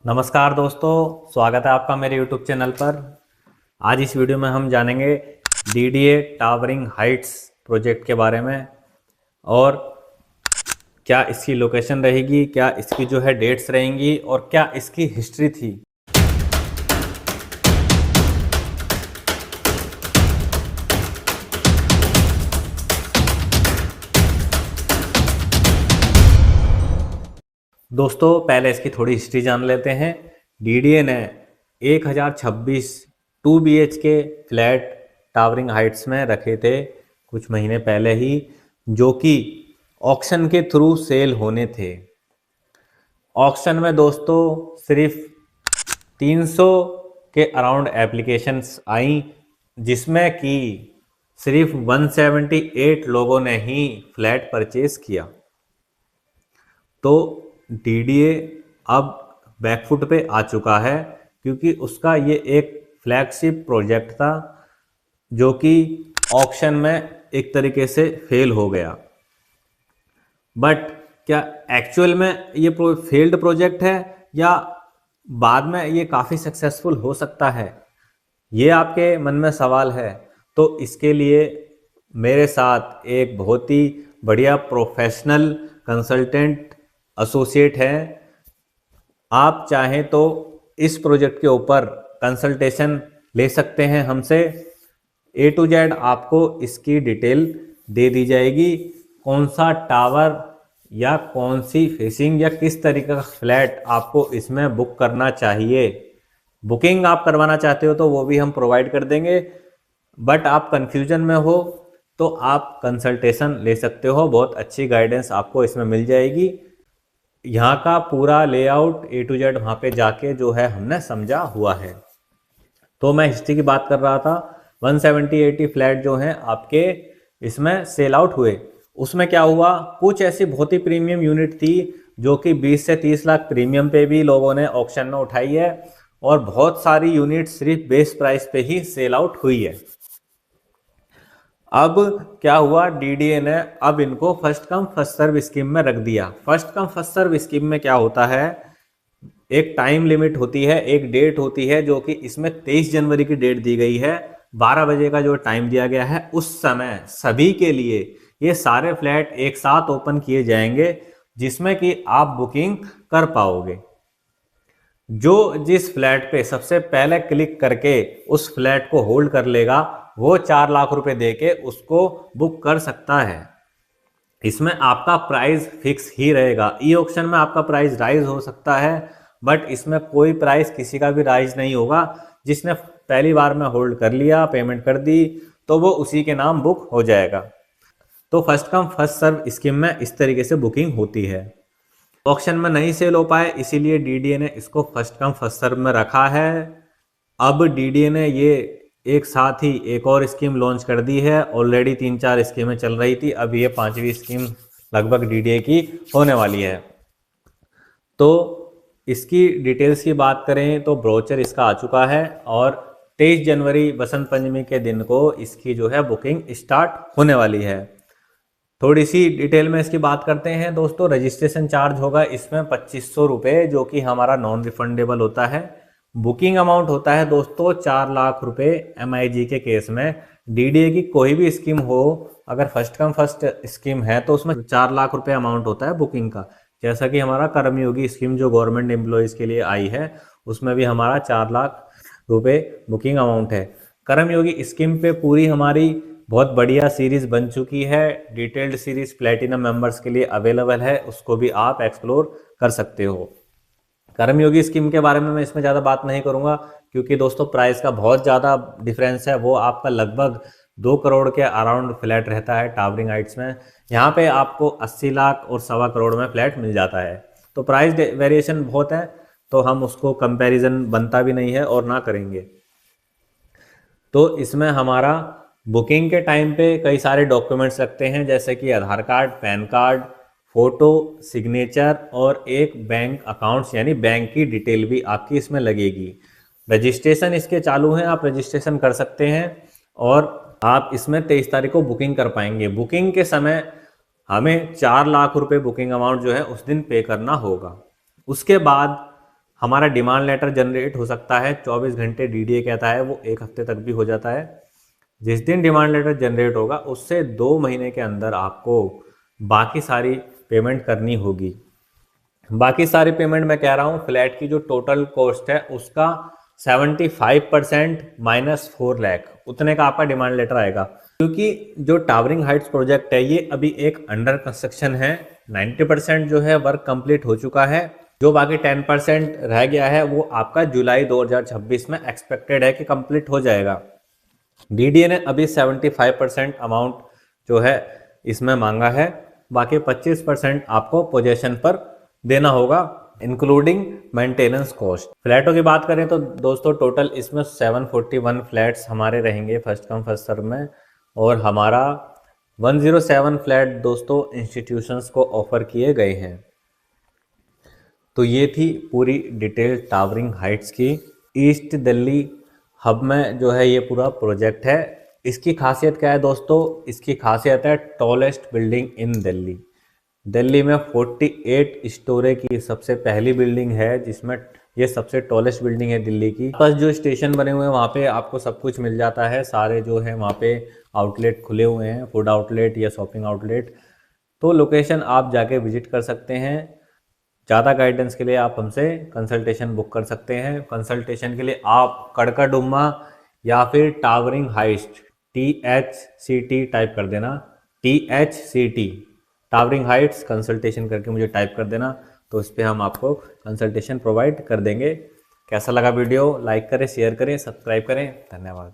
नमस्कार दोस्तों, स्वागत है आपका मेरे YouTube चैनल पर। आज इस वीडियो में हम जानेंगे DDA टावरिंग हाइट्स प्रोजेक्ट के बारे में और क्या इसकी लोकेशन रहेगी, क्या इसकी जो है डेट्स रहेंगी और क्या इसकी हिस्ट्री थी। दोस्तों पहले इसकी थोड़ी हिस्ट्री जान लेते हैं। DDA ने 1026 2 BHK फ्लैट टावरिंग हाइट्स में रखे थे कुछ महीने पहले ही, जो कि ऑक्शन के थ्रू सेल होने थे। ऑक्शन में दोस्तों सिर्फ 300 के अराउंड एप्लीकेशंस आई, जिसमें कि सिर्फ 178 लोगों ने ही फ्लैट परचेज किया। तो DDA अब बैकफुट पे आ चुका है, क्योंकि उसका ये एक फ्लैगशिप प्रोजेक्ट था जो कि ऑक्शन में एक तरीके से फेल हो गया। बट क्या एक्चुअल में ये फेल्ड प्रोजेक्ट है या बाद में ये काफ़ी सक्सेसफुल हो सकता है, ये आपके मन में सवाल है। तो इसके लिए मेरे साथ एक बहुत ही बढ़िया प्रोफेशनल कंसल्टेंट एसोसिएट है। आप चाहें तो इस प्रोजेक्ट के ऊपर कंसल्टेशन ले सकते हैं हमसे। A to Z आपको इसकी डिटेल दे दी जाएगी, कौन सा टावर या कौन सी फेसिंग या किस तरीके का फ्लैट आपको इसमें बुक करना चाहिए। बुकिंग आप करवाना चाहते हो तो वो भी हम प्रोवाइड कर देंगे, बट आप कंफ्यूजन में हो तो आप कंसल्टेशन ले सकते हो। बहुत अच्छी गाइडेंस आपको इसमें मिल जाएगी। यहाँ का पूरा लेआउट A to Z वहाँ पे जाके जो है हमने समझा हुआ है। तो मैं हिस्ट्री की बात कर रहा था। 170-80 फ्लैट जो हैं आपके इसमें सेल आउट हुए। उसमें क्या हुआ, कुछ ऐसी बहुत ही प्रीमियम यूनिट थी जो कि 20 से 30 लाख प्रीमियम पे भी लोगों ने ऑक्शन में उठाई है, और बहुत सारी यूनिट सिर्फ बेस प्राइस पे ही सेल आउट हुई है। अब क्या हुआ, DDA ने अब इनको first come first serve scheme में रख दिया। First come first serve scheme में क्या होता है, एक टाइम लिमिट होती है, एक डेट होती है, जो कि इसमें 23 जनवरी की डेट दी गई है। 12 बजे का जो टाइम दिया गया है, उस समय सभी के लिए ये सारे फ्लैट एक साथ ओपन किए जाएंगे, जिसमें कि आप बुकिंग कर पाओगे। जो जिस फ्लैट पे सबसे पहले क्लिक करके उस फ्लैट को होल्ड कर लेगा, वो 4 लाख रुपए देके उसको बुक कर सकता है। इसमें आपका प्राइस फिक्स ही रहेगा। ई ऑक्शन में आपका प्राइस राइज हो सकता है, बट इसमें कोई प्राइस किसी का भी राइज नहीं होगा। जिसने पहली बार में होल्ड कर लिया, पेमेंट कर दी, तो वो उसी के नाम बुक हो जाएगा। तो first come first serve scheme में इस तरीके से बुकिंग होती है। ऑक्शन में नहीं सेल हो पाए, इसीलिए DDA ने इसको फर्स्ट कम फर्स्ट सर्व में रखा है। अब DDA ने ये एक साथ ही एक और स्कीम लॉन्च कर दी है। ऑलरेडी 3-4 स्कीमें चल रही थी, अब ये 5वीं स्कीम लगभग DDA की होने वाली है। तो इसकी डिटेल्स की बात करें तो ब्रोचर इसका आ चुका है, और 23 जनवरी बसंत पंचमी के दिन को इसकी जो है बुकिंग स्टार्ट होने वाली है। थोड़ी सी डिटेल में इसकी बात करते हैं दोस्तों। रजिस्ट्रेशन चार्ज होगा इसमें 2500 रुपये, जो कि हमारा नॉन रिफंडेबल होता है। बुकिंग अमाउंट होता है दोस्तों 4 लाख रुपए MIG के केस में। DDA की कोई भी स्कीम हो, अगर फर्स्ट कम फर्स्ट स्कीम है तो उसमें 4 लाख रुपए अमाउंट होता है बुकिंग का। जैसा कि हमारा कर्मयोगी स्कीम जो गवर्नमेंट एम्प्लॉयज़ के लिए आई है, उसमें भी हमारा 4 लाख रुपए बुकिंग अमाउंट है। कर्मयोगी स्कीम पे पूरी हमारी बहुत बढ़िया सीरीज बन चुकी है। डिटेल्ड सीरीज प्लेटिनम मेंबर्स के लिए अवेलेबल है, उसको भी आप एक्सप्लोर कर सकते हो। कर्मयोगी स्कीम के बारे में मैं इसमें ज़्यादा बात नहीं करूंगा, क्योंकि दोस्तों प्राइस का बहुत ज़्यादा डिफरेंस है। वो आपका लगभग 2 करोड़ के अराउंड फ्लैट रहता है टावरिंग हाइट्स में। यहाँ पे आपको 80 लाख और 1.25 करोड़ में फ्लैट मिल जाता है। तो प्राइस वेरिएशन बहुत है, तो हम उसको कंपैरिजन बनता भी नहीं है और ना करेंगे। तो इसमें हमारा बुकिंग के टाइम पे कई सारे डॉक्यूमेंट्स लगते हैं, जैसे कि Aadhaar card, PAN card, photo, signature और एक बैंक अकाउंट्स यानी बैंक की डिटेल भी आपकी इसमें लगेगी। रजिस्ट्रेशन इसके चालू हैं, आप रजिस्ट्रेशन कर सकते हैं, और आप इसमें 23 तारीख को बुकिंग कर पाएंगे। बुकिंग के समय हमें 4 लाख रुपए बुकिंग अमाउंट जो है उस दिन पे करना होगा। उसके बाद हमारा डिमांड लेटर जनरेट हो सकता है 24 घंटे, डीडीए कहता है वो 1 हफ्ते तक भी हो जाता है। जिस दिन डिमांड लेटर जनरेट होगा उससे 2 महीने के अंदर आपको बाकी सारी पेमेंट करनी होगी। बाकी सारी पेमेंट मैं कह रहा हूँ, फ्लैट की जो टोटल कॉस्ट है उसका 75% -4 लाख, उतने का आपका डिमांड लेटर आएगा। क्योंकि जो टावरिंग हाइट्स प्रोजेक्ट है ये अभी एक अंडर कंस्ट्रक्शन है, 90% जो है वर्क कंप्लीट हो चुका है, जो बाकी 10% रह गया है वो आपका जुलाई 2026 में एक्सपेक्टेड है कि कंप्लीट हो जाएगा। डीडीए ने अभी 75% अमाउंट जो है इसमें मांगा है, बाकी 25% आपको पोजेशन पर देना होगा इंक्लूडिंग मेंटेनेंस कॉस्ट। फ्लैटों की बात करें तो दोस्तों टोटल इसमें 741 फ्लैट्स हमारे रहेंगे फर्स्ट कम फर्स्ट सर्व में, और हमारा 107 फ्लैट दोस्तों इंस्टीट्यूशंस को ऑफर किए गए हैं। तो ये थी पूरी डिटेल टावरिंग हाइट्स की। ईस्ट दिल्ली हब में जो है ये पूरा प्रोजेक्ट है। इसकी खासियत क्या है दोस्तों? इसकी खासियत है tallest building in Delhi. Delhi में 48 स्टोरी की सबसे पहली बिल्डिंग है, जिसमें ये सबसे टॉलेस्ट बिल्डिंग है दिल्ली की। बस जो स्टेशन बने हुए हैं वहाँ पे आपको सब कुछ मिल जाता है, सारे जो है वहाँ पे आउटलेट खुले हुए हैं, फूड आउटलेट या शॉपिंग आउटलेट। तो लोकेशन आप जाके विजिट कर सकते हैं। ज़्यादा गाइडेंस के लिए आप हमसे कंसल्टेशन बुक कर सकते हैं। कंसल्टेशन के लिए आप कड़काडुम्मा या फिर टावरिंग हाइट्स THCT टाइप कर देना, THCT टावरिंग हाइट्स कंसल्टेशन करके मुझे टाइप कर देना, तो इस पर हम आपको कंसल्टेशन प्रोवाइड कर देंगे। कैसा लगा वीडियो? लाइक करें, शेयर करें, सब्सक्राइब करें। धन्यवाद।